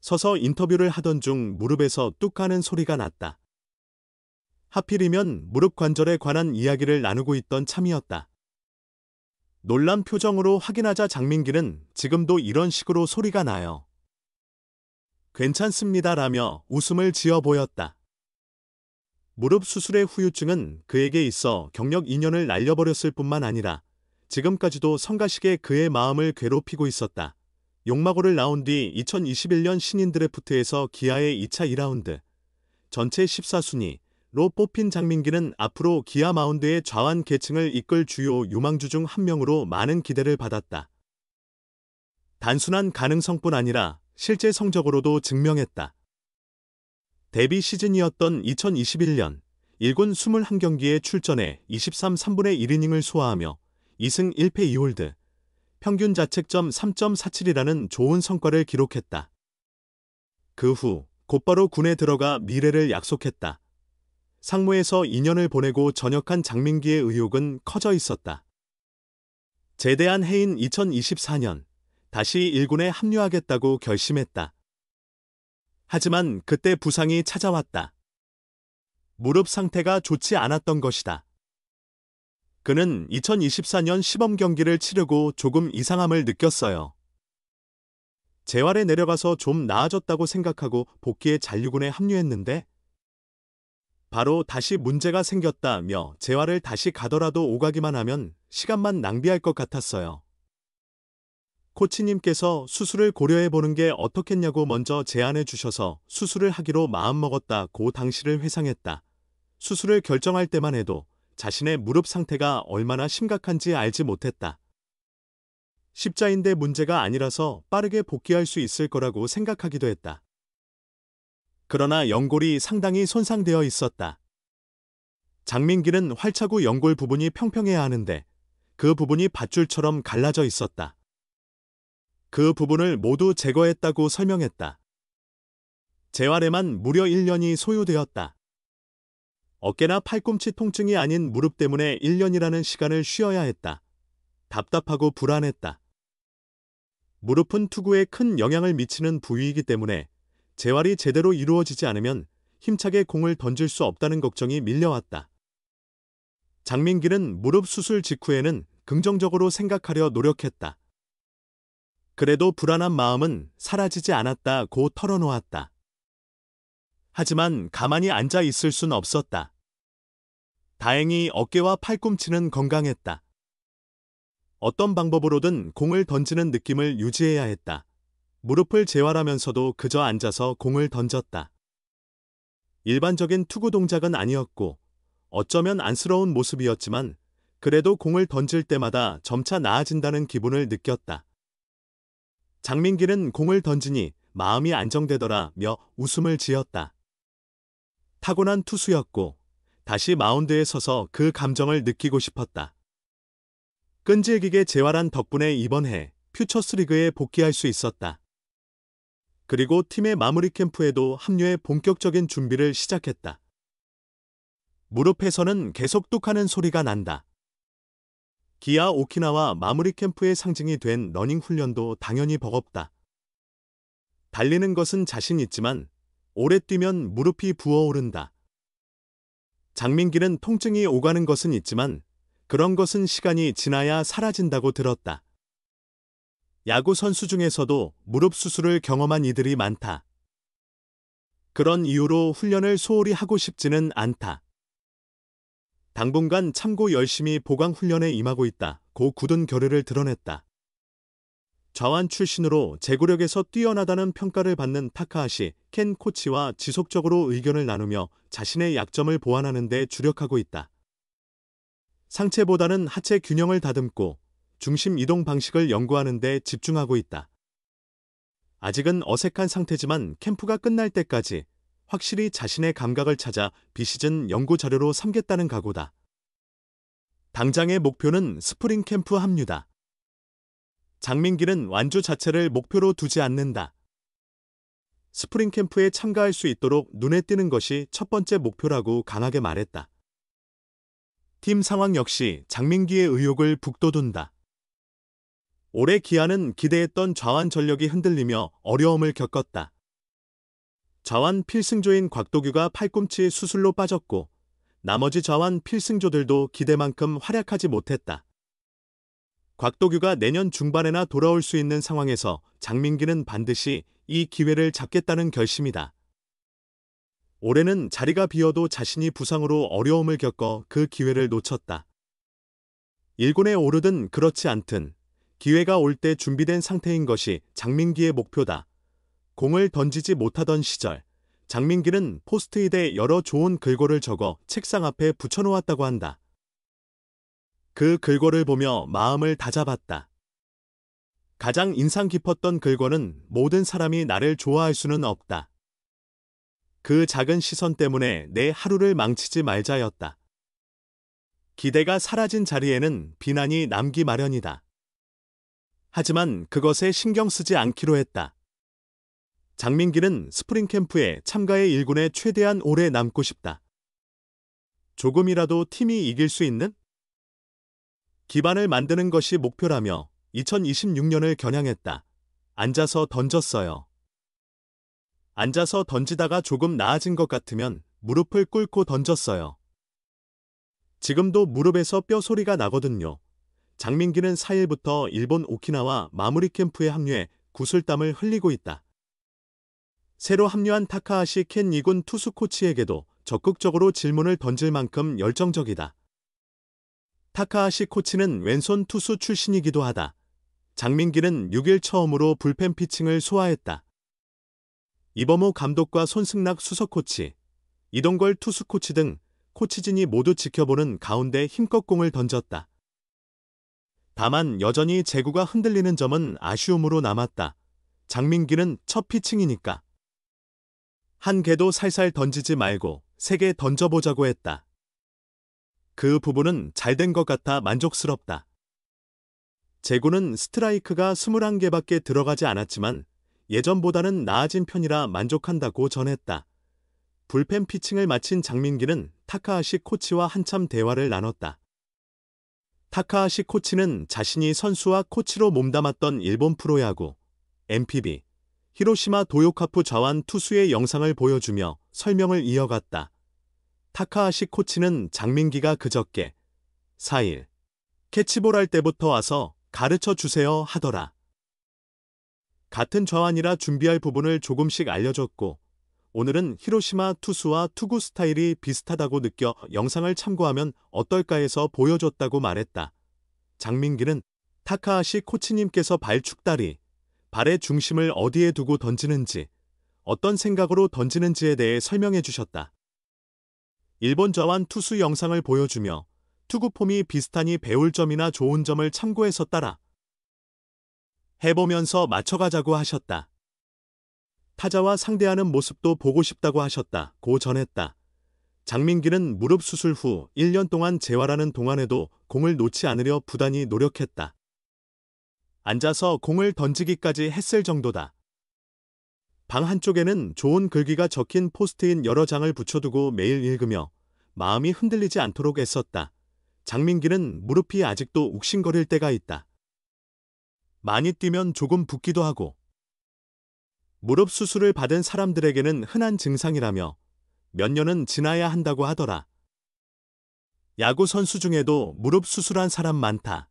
서서 인터뷰를 하던 중 무릎에서 뚝 하는 소리가 났다. 하필이면 무릎 관절에 관한 이야기를 나누고 있던 참이었다. 놀란 표정으로 확인하자 장민기는 지금도 이런 식으로 소리가 나요. 괜찮습니다라며 웃음을 지어 보였다. 무릎 수술의 후유증은 그에게 있어 경력 2년을 날려버렸을 뿐만 아니라 지금까지도 성가시게 그의 마음을 괴롭히고 있었다. 용마고를 나온 뒤 2021년 신인 드래프트에서 기아의 2차 2라운드, 전체 14순위로 뽑힌 장민기는 앞으로 기아 마운드의 좌완 계층을 이끌 주요 유망주 중 한 명으로 많은 기대를 받았다. 단순한 가능성뿐 아니라 실제 성적으로도 증명했다. 데뷔 시즌이었던 2021년 1군 21경기에 출전해 23 3분의 1이닝을 소화하며 2승 1패 2홀드, 평균 자책점 3.47이라는 좋은 성과를 기록했다. 그 후 곧바로 군에 들어가 미래를 약속했다. 상무에서 2년을 보내고 전역한 장민기의 의욕은 커져 있었다. 제대한 해인 2024년 다시 1군에 합류하겠다고 결심했다. 하지만 그때 부상이 찾아왔다. 무릎 상태가 좋지 않았던 것이다. 그는 2024년 시범 경기를 치르고 조금 이상함을 느꼈어요. 재활에 내려가서 좀 나아졌다고 생각하고 복귀해 잔류군에 합류했는데 바로 다시 문제가 생겼다며 재활을 다시 가더라도 오가기만 하면 시간만 낭비할 것 같았어요. 코치님께서 수술을 고려해보는 게 어떻겠냐고 먼저 제안해 주셔서 수술을 하기로 마음먹었다고 당시를 회상했다. 수술을 결정할 때만 해도 자신의 무릎 상태가 얼마나 심각한지 알지 못했다. 십자인대 문제가 아니라서 빠르게 복귀할 수 있을 거라고 생각하기도 했다. 그러나 연골이 상당히 손상되어 있었다. 장민기는 활차구 연골 부분이 평평해야 하는데 그 부분이 밧줄처럼 갈라져 있었다. 그 부분을 모두 제거했다고 설명했다. 재활에만 무려 1년이 소요되었다. 어깨나 팔꿈치 통증이 아닌 무릎 때문에 1년이라는 시간을 쉬어야 했다. 답답하고 불안했다. 무릎은 투구에 큰 영향을 미치는 부위이기 때문에 재활이 제대로 이루어지지 않으면 힘차게 공을 던질 수 없다는 걱정이 밀려왔다. 장민기는 무릎 수술 직후에는 긍정적으로 생각하려 노력했다. 그래도 불안한 마음은 사라지지 않았다고 털어놓았다. 하지만 가만히 앉아 있을 순 없었다. 다행히 어깨와 팔꿈치는 건강했다. 어떤 방법으로든 공을 던지는 느낌을 유지해야 했다. 무릎을 재활하면서도 그저 앉아서 공을 던졌다. 일반적인 투구 동작은 아니었고 어쩌면 안쓰러운 모습이었지만 그래도 공을 던질 때마다 점차 나아진다는 기분을 느꼈다. 장민기는 공을 던지니 마음이 안정되더라며 웃음을 지었다. 타고난 투수였고 다시 마운드에 서서 그 감정을 느끼고 싶었다. 끈질기게 재활한 덕분에 이번 해 퓨처스리그에 복귀할 수 있었다. 그리고 팀의 마무리 캠프에도 합류해 본격적인 준비를 시작했다. 무릎에서는 계속 뚝하는 소리가 난다. 기아 오키나와 마무리 캠프의 상징이 된 러닝 훈련도 당연히 버겁다. 달리는 것은 자신 있지만 오래 뛰면 무릎이 부어오른다. 장민기는 통증이 오가는 것은 있지만 그런 것은 시간이 지나야 사라진다고 들었다. 야구 선수 중에서도 무릎 수술을 경험한 이들이 많다. 그런 이유로 훈련을 소홀히 하고 싶지는 않다. 당분간 참고 열심히 보강 훈련에 임하고 있다고 굳은 결의를 드러냈다. 좌완 출신으로 제구력에서 뛰어나다는 평가를 받는 타카하시 켄 코치와 지속적으로 의견을 나누며 자신의 약점을 보완하는 데 주력하고 있다. 상체보다는 하체 균형을 다듬고 중심 이동 방식을 연구하는 데 집중하고 있다. 아직은 어색한 상태지만 캠프가 끝날 때까지 확실히 자신의 감각을 찾아 비시즌 연구 자료로 삼겠다는 각오다. 당장의 목표는 스프링 캠프 합류다. 장민기는 완주 자체를 목표로 두지 않는다. 스프링 캠프에 참가할 수 있도록 눈에 띄는 것이 첫 번째 목표라고 강하게 말했다. 팀 상황 역시 장민기의 의욕을 북돋운다. 올해 기아는 기대했던 좌완 전력이 흔들리며 어려움을 겪었다. 좌완 필승조인 곽도규가 팔꿈치 수술로 빠졌고 나머지 좌완 필승조들도 기대만큼 활약하지 못했다. 곽도규가 내년 중반에나 돌아올 수 있는 상황에서 장민기는 반드시 이 기회를 잡겠다는 결심이다. 올해는 자리가 비어도 자신이 부상으로 어려움을 겪어 그 기회를 놓쳤다. 1군에 오르든 그렇지 않든 기회가 올 때 준비된 상태인 것이 장민기의 목표다. 공을 던지지 못하던 시절, 장민기는 포스트잇에 여러 좋은 글고를 적어 책상 앞에 붙여놓았다고 한다. 그 글고를 보며 마음을 다잡았다. 가장 인상 깊었던 글고는 모든 사람이 나를 좋아할 수는 없다. 그 작은 시선 때문에 내 하루를 망치지 말자였다. 기대가 사라진 자리에는 비난이 남기 마련이다. 하지만 그것에 신경 쓰지 않기로 했다. 장민기는 스프링 캠프에 참가해 1군에 최대한 오래 남고 싶다. 조금이라도 팀이 이길 수 있는 기반을 만드는 것이 목표라며 2026년을 겨냥했다. 앉아서 던졌어요. 앉아서 던지다가 조금 나아진 것 같으면 무릎을 꿇고 던졌어요. 지금도 무릎에서 뼈 소리가 나거든요. 장민기는 4일부터 일본 오키나와 마무리 캠프에 합류해 구슬땀을 흘리고 있다. 새로 합류한 타카하시 켄 2군 투수 코치에게도 적극적으로 질문을 던질 만큼 열정적이다. 타카하시 코치는 왼손 투수 출신이기도 하다. 장민기는 6일 처음으로 불펜 피칭을 소화했다. 이범호 감독과 손승락 수석 코치, 이동걸 투수 코치 등 코치진이 모두 지켜보는 가운데 힘껏 공을 던졌다. 다만 여전히 제구가 흔들리는 점은 아쉬움으로 남았다. 장민기는 첫 피칭이니까. 한 개도 살살 던지지 말고 3개 던져보자고 했다. 그 부분은 잘 된 것 같아 만족스럽다. 제구는 스트라이크가 21개밖에 들어가지 않았지만 예전보다는 나아진 편이라 만족한다고 전했다. 불펜 피칭을 마친 장민기는 타카하시 코치와 한참 대화를 나눴다. 타카하시 코치는 자신이 선수와 코치로 몸담았던 일본 프로야구, NPB, 히로시마 도요카프 좌완 투수의 영상을 보여주며 설명을 이어갔다. 타카하시 코치는 장민기가 그저께 4일 캐치볼 할 때부터 와서 가르쳐 주세요 하더라. 같은 좌완이라 준비할 부분을 조금씩 알려줬고 오늘은 히로시마 투수와 투구 스타일이 비슷하다고 느껴 영상을 참고하면 어떨까 해서 보여줬다고 말했다. 장민기는 타카하시 코치님께서 발축다리, 발의 중심을 어디에 두고 던지는지, 어떤 생각으로 던지는지에 대해 설명해 주셨다. 일본 좌완 투수 영상을 보여주며 투구 폼이 비슷하니 배울 점이나 좋은 점을 참고해서 따라 해보면서 맞춰가자고 하셨다. 타자와 상대하는 모습도 보고 싶다고 하셨다고 전했다. 장민기는 무릎 수술 후 1년 동안 재활하는 동안에도 공을 놓지 않으려 부단히 노력했다. 앉아서 공을 던지기까지 했을 정도다. 방 한쪽에는 좋은 글귀가 적힌 포스트잇 여러 장을 붙여두고 매일 읽으며 마음이 흔들리지 않도록 애썼다. 장민기는 무릎이 아직도 욱신거릴 때가 있다. 많이 뛰면 조금 붓기도 하고 무릎 수술을 받은 사람들에게는 흔한 증상이라며 몇 년은 지나야 한다고 하더라. 야구 선수 중에도 무릎 수술한 사람 많다.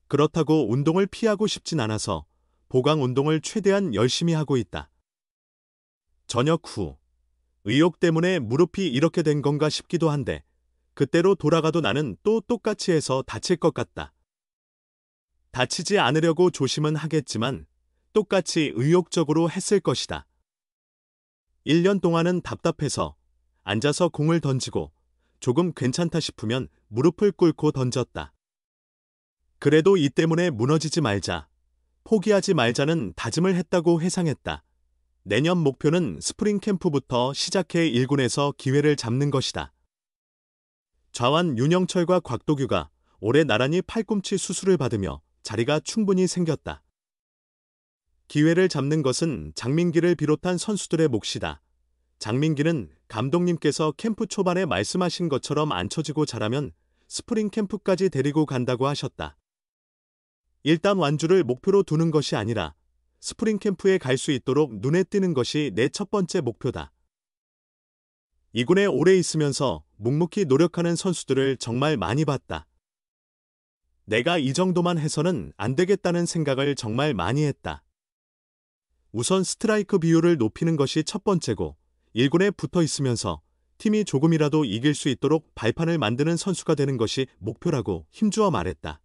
그렇다고 운동을 피하고 싶진 않아서 보강 운동을 최대한 열심히 하고 있다. 저녁 후 의욕 때문에 무릎이 이렇게 된 건가 싶기도 한데 그때로 돌아가도 나는 또 똑같이 해서 다칠 것 같다. 다치지 않으려고 조심은 하겠지만 똑같이 의욕적으로 했을 것이다. 1년 동안은 답답해서 앉아서 공을 던지고 조금 괜찮다 싶으면 무릎을 꿇고 던졌다. 그래도 이 때문에 무너지지 말자, 포기하지 말자는 다짐을 했다고 회상했다. 내년 목표는 스프링 캠프부터 시작해 1군에서 기회를 잡는 것이다. 좌완 윤영철과 곽도규가 올해 나란히 팔꿈치 수술을 받으며 자리가 충분히 생겼다. 기회를 잡는 것은 장민기를 비롯한 선수들의 몫이다. 장민기는 감독님께서 캠프 초반에 말씀하신 것처럼 안 쳐지고 잘하면 스프링 캠프까지 데리고 간다고 하셨다. 일단 완주를 목표로 두는 것이 아니라 스프링 캠프에 갈 수 있도록 눈에 띄는 것이 내 첫 번째 목표다. 이 군에 오래 있으면서 묵묵히 노력하는 선수들을 정말 많이 봤다. 내가 이 정도만 해서는 안 되겠다는 생각을 정말 많이 했다. 우선 스트라이크 비율을 높이는 것이 첫 번째고 1군에 붙어 있으면서 팀이 조금이라도 이길 수 있도록 발판을 만드는 선수가 되는 것이 목표라고 힘주어 말했다.